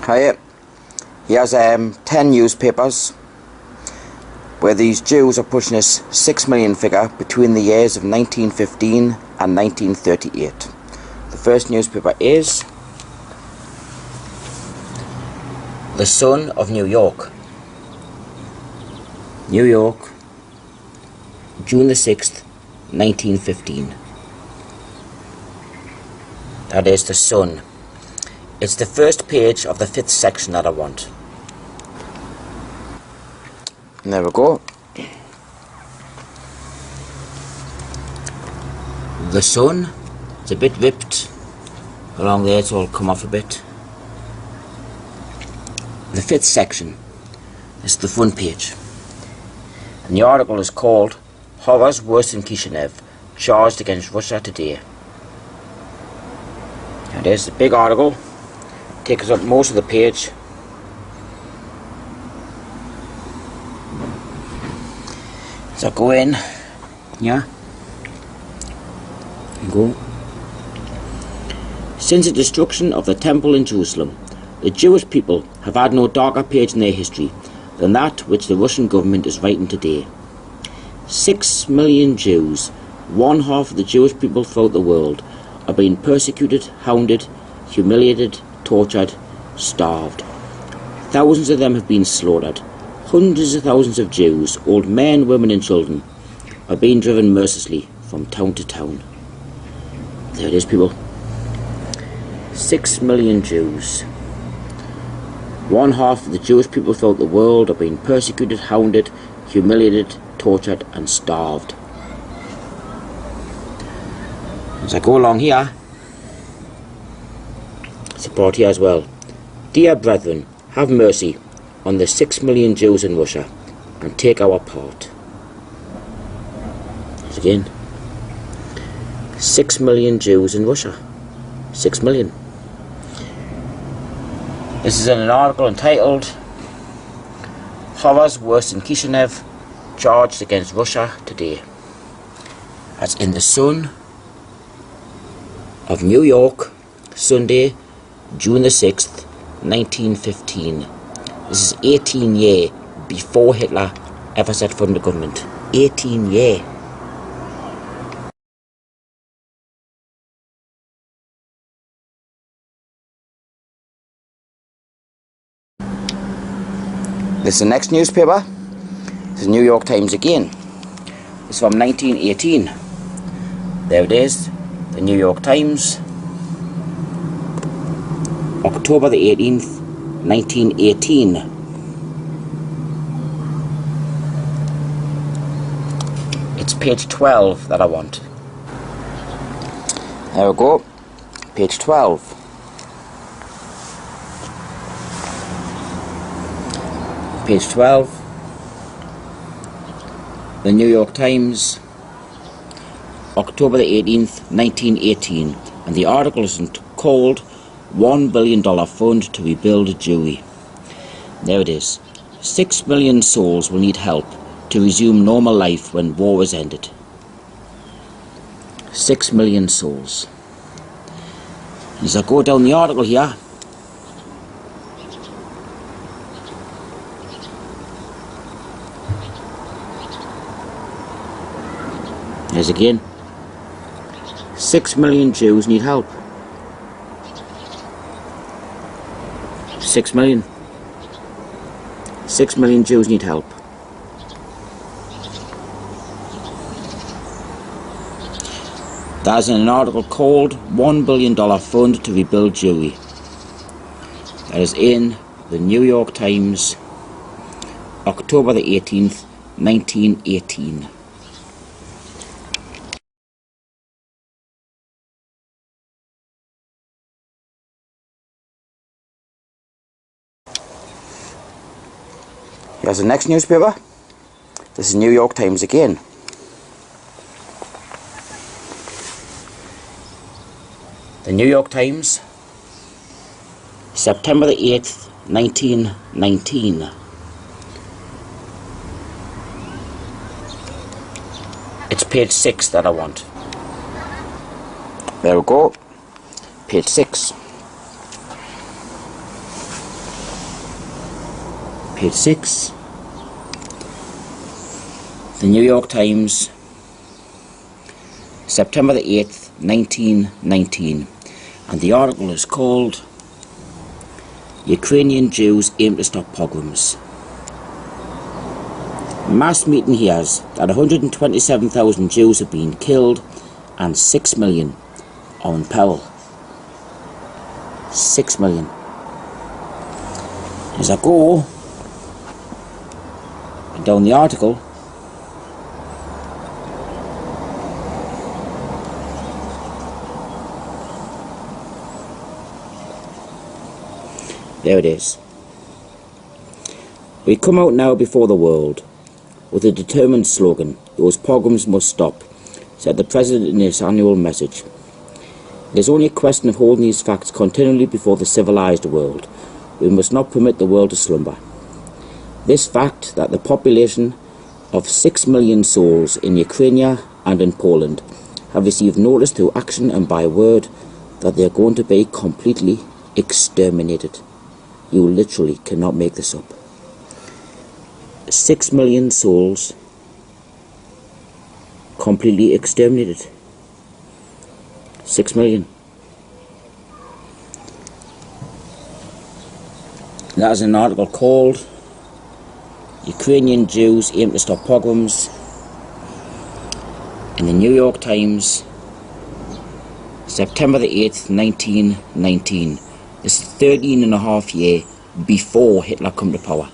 Hiya. Here's 10 newspapers where these Jews are pushing this 6 million figure between the years of 1915 and 1938. The first newspaper is The Sun of New York. New York, June the 6th, 1915. That is The Sun. It's the first page of the 5th section that I want. And there we go. The Sun. It's a bit ripped along there, it's all come off a bit. The 5th section. This is the front page. And the article is called Horrors Worse than Kishinev, Charged Against Russia Today. And there's the big article. Takes up most of the page. So go in. Yeah. And go. Since the destruction of the temple in Jerusalem, the Jewish people have had no darker page in their history than that which the Russian government is writing today. 6 million Jews, one half of the Jewish people throughout the world, are being persecuted, hounded, humiliated, tortured, starved. Thousands of them have been slaughtered. Hundreds of thousands of Jews, old men, women and children, are being driven mercilessly from town to town. There it is, people. 6 million Jews. One half of the Jewish people throughout the world are being persecuted, hounded, humiliated, tortured and starved. As I go along here, it's brought here as well. Dear brethren, have mercy on the 6 million Jews in Russia and take our part. Once again, 6 million Jews in Russia. 6 million. This is in an article entitled Horrors Worse than Kishinev, Charged Against Russia Today. That's in The Sun of New York, Sunday, June the 6th, 1915. This is 18 years before Hitler ever set foot in the government. 18 years. This is the next newspaper. This is New York Times again. It's from 1918. There it is. The New York Times. October the 18th, 1918. It's page 12 that I want. There we go. Page 12. Page 12. The New York Times. October the 18th, 1918. And the article is called $1 billion fund to rebuild Jewry. There it is. 6 million souls will need help to resume normal life when war is ended. 6 million souls. As I go down the article here, there's again. 6 million Jews need help. 6 million. 6 million Jews need help. That's in an article called $1 billion fund to rebuild Jewry. That is in the New York Times, October the 18th, 1918. Here's the next newspaper. This is New York Times again. The New York Times, September the 8th, 1919. It's page 6 that I want. There we go. Page 6. Page 6. The New York Times, September the 8th, 1919. And the article is called Ukrainian Jews Aim to Stop Pogroms. Mass meeting hears that 127,000 Jews have been killed and 6 million are in peril. 6 million. As I go down the article, there it is. We come out now before the world with a determined slogan, "Those pogroms must stop," said the President in his annual message. It is only a question of holding these facts continually before the civilized world. We must not permit the world to slumber. This fact that the population of 6 million souls in Ukraine and in Poland have received notice through action and by word that they are going to be completely exterminated. You literally cannot make this up. 6 million souls completely exterminated. 6 million. That is an article called Ukrainian Jews Aim to Stop Pogroms in the New York Times, September the 8th, 1919. This is 13 and a half years before Hitler come to power.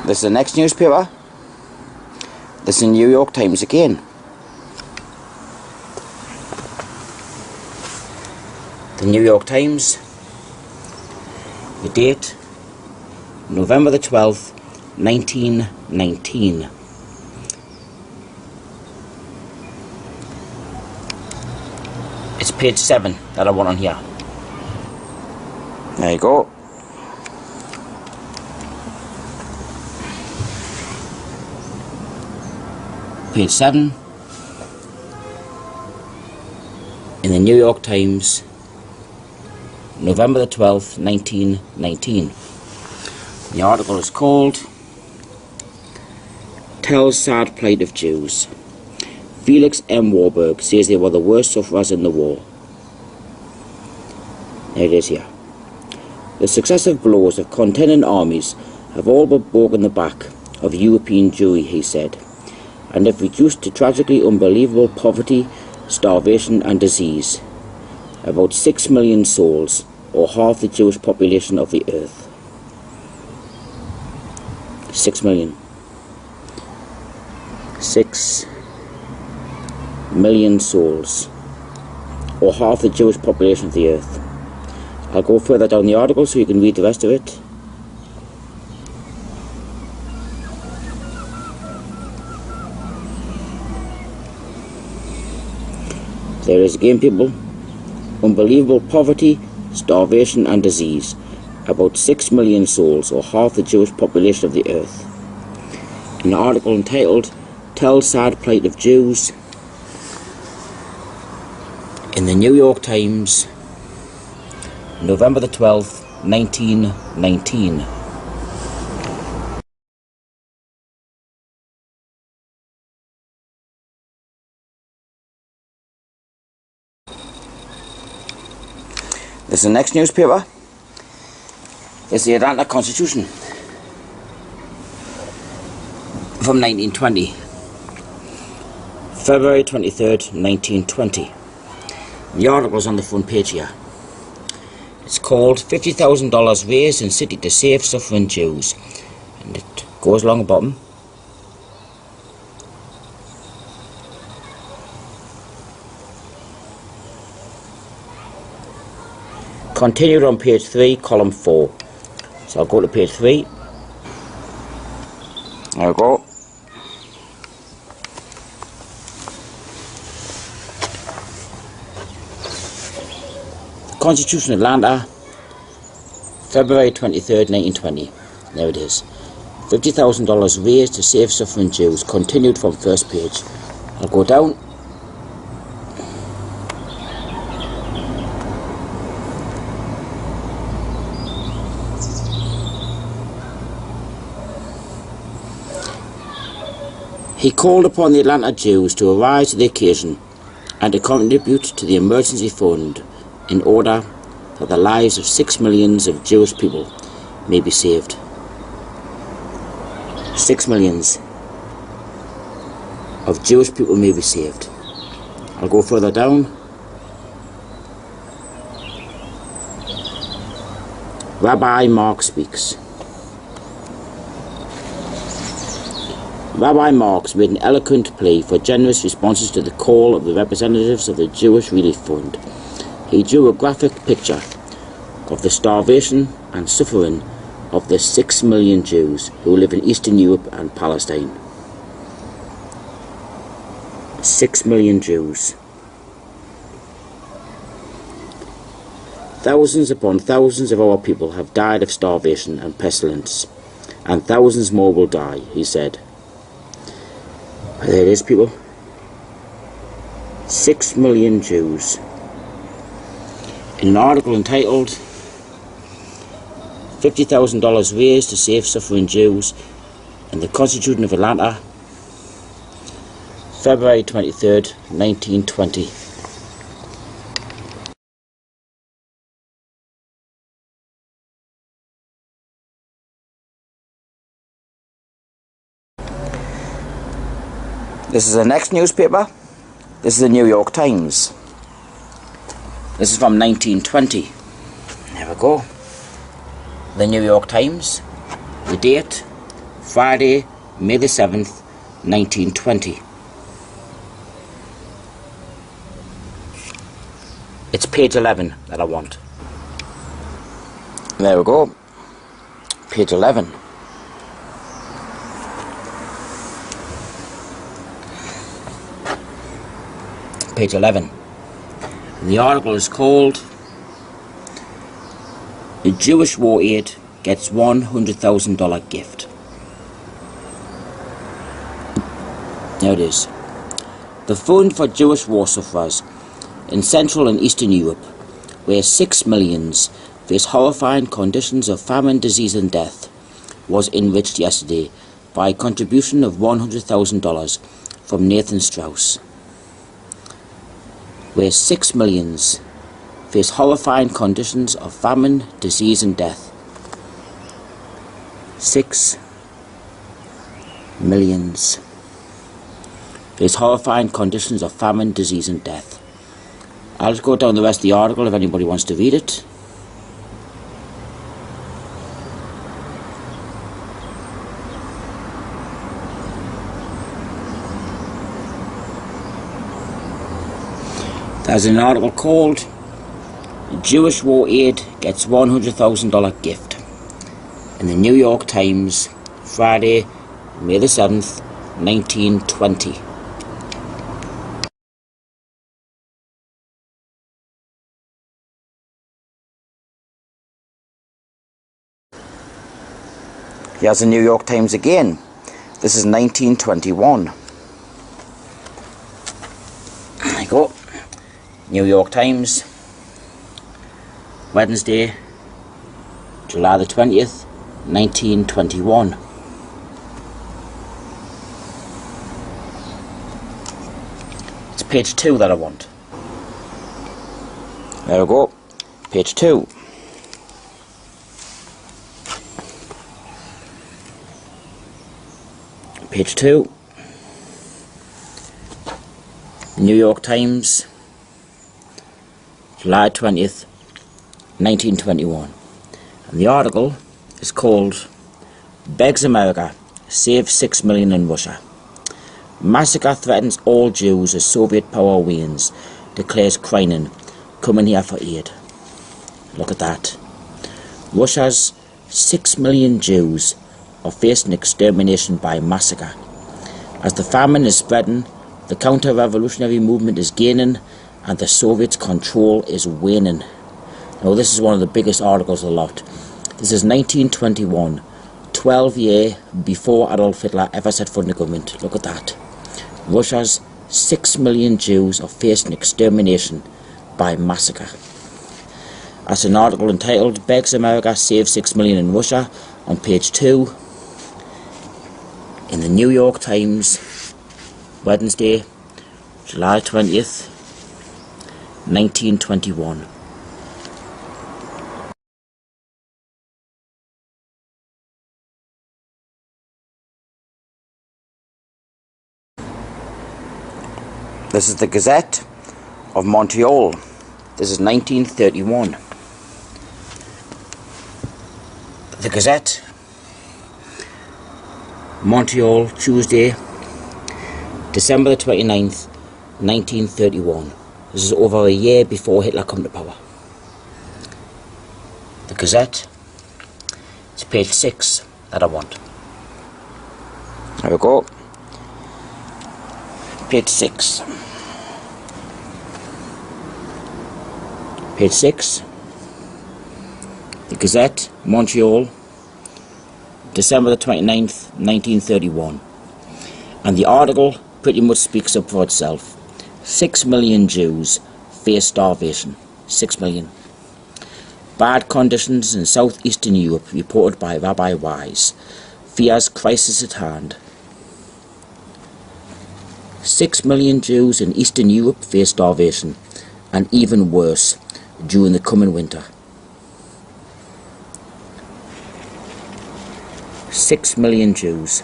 This is the next newspaper. This is the New York Times again. The New York Times. The date, November the 12th, 1919. It's page 7 that I want on here. There you go. Page 7 in the New York Times, November the 12th, 1919. The article is called Tells Sad Plight of Jews. Felix M. Warburg says they were the worst sufferers in the war. There it is here. The successive blows of contending armies have all but broken the back of European Jewry, he said, and have reduced to tragically unbelievable poverty, starvation and disease about 6 million souls, or half the Jewish population of the earth. 6 million. 6 million souls, or half the Jewish population of the earth. I'll go further down the article so you can read the rest of it. There is again, people. Unbelievable poverty, starvation and disease. About 6 million souls, or half the Jewish population of the earth. An article entitled Tells Sad Plight of Jews in the New York Times, November the 12th, 1919. This is the next newspaper. It's the Atlanta Constitution from 1920. February 23rd, 1920. The article's on the front page here. It's called $50,000 raised in city to save suffering Jews. And it goes along the bottom. Continued on page 3, column 4. So I'll go to page 3. There we go. Constitution of Atlanta, February 23rd, 1920. There it is. $50,000 raised to save suffering Jews. Continued from first page. I'll go down. He called upon the Atlanta Jews to arise to the occasion and to contribute to the emergency fund in order that the lives of 6 million of Jewish people may be saved. 6 million of Jewish people may be saved. I'll go further down. Rabbi Mark speaks. Rabbi Marks made an eloquent plea for generous responses to the call of the representatives of the Jewish Relief Fund. He drew a graphic picture of the starvation and suffering of the 6 million Jews who live in Eastern Europe and Palestine. 6 million Jews. Thousands upon thousands of our people have died of starvation and pestilence, and thousands more will die, he said. There it is, people. 6 million Jews. In an article entitled $50,000 raised to save suffering Jews in the Constitution of Atlanta, February 23rd, 1920. This is the next newspaper. This is the New York Times. This is from 1920. There we go. The New York Times. The date, Friday, May the 7th, 1920. It's page 11 that I want. There we go. Page 11. Page 11. The article is called "The Jewish War Aid Gets $100,000 Gift." There it is. The Fund for Jewish War Sufferers in Central and Eastern Europe, where 6 million face horrifying conditions of famine, disease and death, was enriched yesterday by a contribution of $100,000 from Nathan Strauss. Where 6 million face horrifying conditions of famine, disease and death. 6 million face horrifying conditions of famine, disease and death. I'll just go down the rest of the article if anybody wants to read it. There's an article called "Jewish War Aid Gets $100,000 Gift" in the New York Times, Friday, May the 7th, 1920. Here's the New York Times again. This is 1921. There you go. New York Times, Wednesday, July the 20th, 1921. It's page 2 that I want. There we go. Page 2. Page 2. New York Times, July 20th, 1921. And the article is called "Begs America, Save 6 Million in Russia. Massacre threatens all Jews as Soviet power wanes, declares Kreinin, coming here for aid." Look at that. Russia's 6 million Jews are facing extermination by massacre. As the famine is spreading, the counter-revolutionary movement is gaining, and the Soviets' control is waning. Now this is one of the biggest articles of the lot. This is 1921, 12 years before Adolf Hitler ever set foot in the government. Look at that. Russia's 6 million Jews are facing extermination by massacre. That's an article entitled "Begs America Save 6 Million in Russia" on page 2 in the New York Times, Wednesday, July 20th, 1921. This is the Gazette of Montreal. This is 1931. The Gazette, Montreal, Tuesday, December the 29th, 1931. This is over a year before Hitler come to power. The Gazette, it's page 6 that I want. There we go. Page 6. Page 6. The Gazette, Montreal, December the 29th, 1931. And the article pretty much speaks up for itself. 6 million Jews face starvation. 6 million. Bad conditions in southeastern Europe reported by Rabbi Wise. Fears crisis at hand. 6 million Jews in Eastern Europe face starvation, and even worse during the coming winter. 6 million Jews.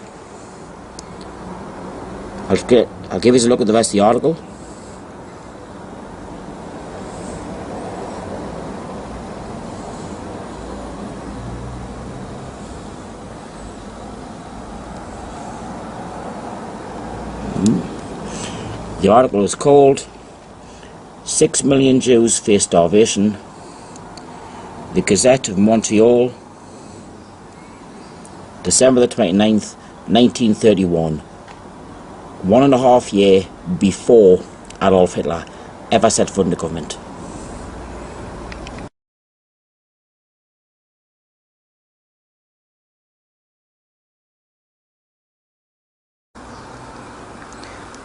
I'll give you a look at the rest of the article. The article is called 6 million Jews face starvation. The Gazette of Montreal, December the 29th, 1931. 1.5 years before Adolf Hitler ever set foot in the government.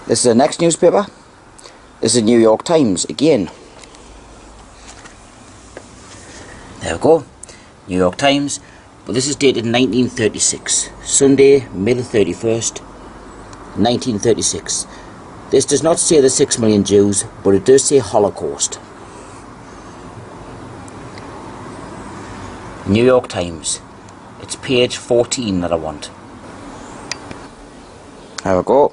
This is the next newspaper. This is the New York Times again. There we go. New York Times. But this is dated 1936. Sunday, May the 31st, 1936. This does not say the 6 million Jews, but it does say Holocaust. New York Times. It's page 14 that I want. There we go.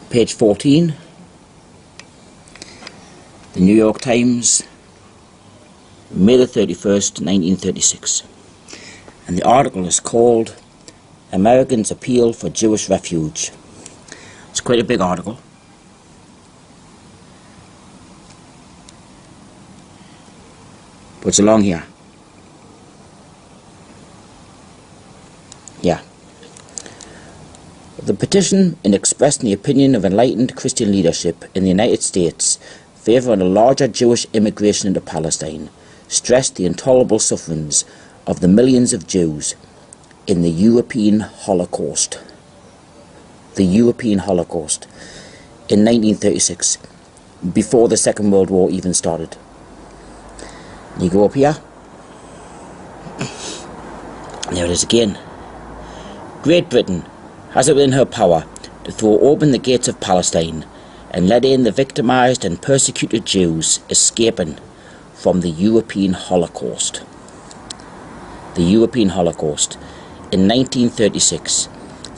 Page 14, the New York Times, May the 31st, 1936. And the article is called "Americans Appeal for Jewish Refuge." It's quite a big article. But it's along here. Yeah. The petition, in expressing the opinion of enlightened Christian leadership in the United States favouring a larger Jewish immigration into Palestine, stressed the intolerable sufferings of the millions of Jews in the European Holocaust. The European Holocaust in 1936, before the Second World War even started. You go up here. There it is again. Great Britain has it within her power to throw open the gates of Palestine and let in the victimised and persecuted Jews escaping from the European Holocaust. The European Holocaust in 1936,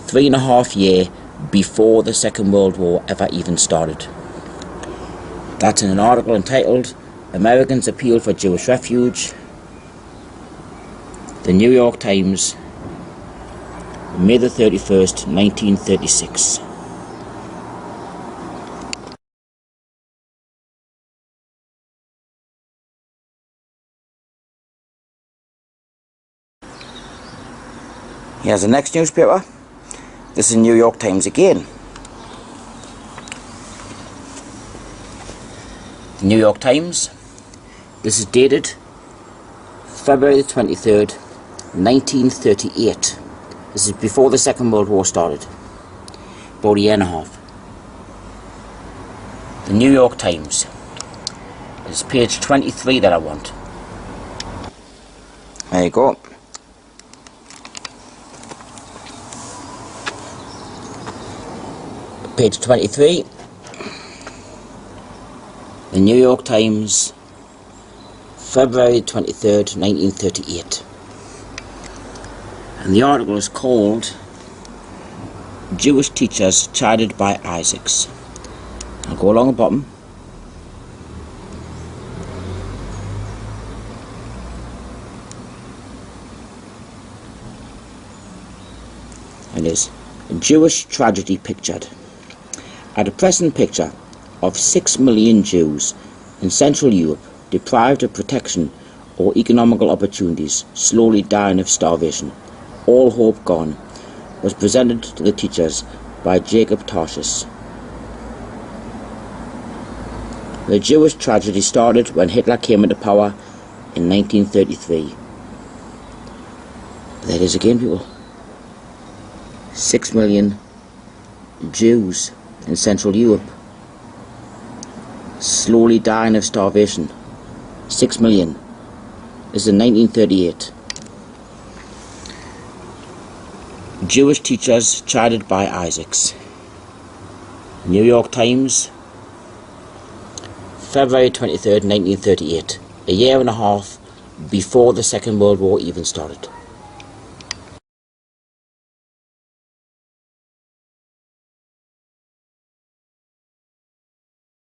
3.5 years before the Second World War ever even started. That's in an article entitled "Americans Appeal for Jewish Refuge," the New York Times, May the 31st, 1936. Here's the next newspaper. This is New York Times again. The New York Times. This is dated February the 23rd, 1938. This is before the Second World War started. About a year and a half. The New York Times. It's page 23 that I want. There you go. Page 23. The New York Times, February 23rd, 1938. And the article is called Jewish Teachers Chided by Isaacs. I'll go along the bottom. It is a Jewish tragedy pictured. A depressing picture of 6 million Jews in Central Europe deprived of protection or economical opportunities, slowly dying of starvation, all hope gone, was presented to the teachers by Jacob Tarshis. The Jewish tragedy started when Hitler came into power in 1933. There it is again, people. 6 million Jews in Central Europe, slowly dying of starvation. 6 million. This is in 1938. Jewish teachers chided by Isaacs. New York Times, February 23rd, 1938. A year and a half before the Second World War even started.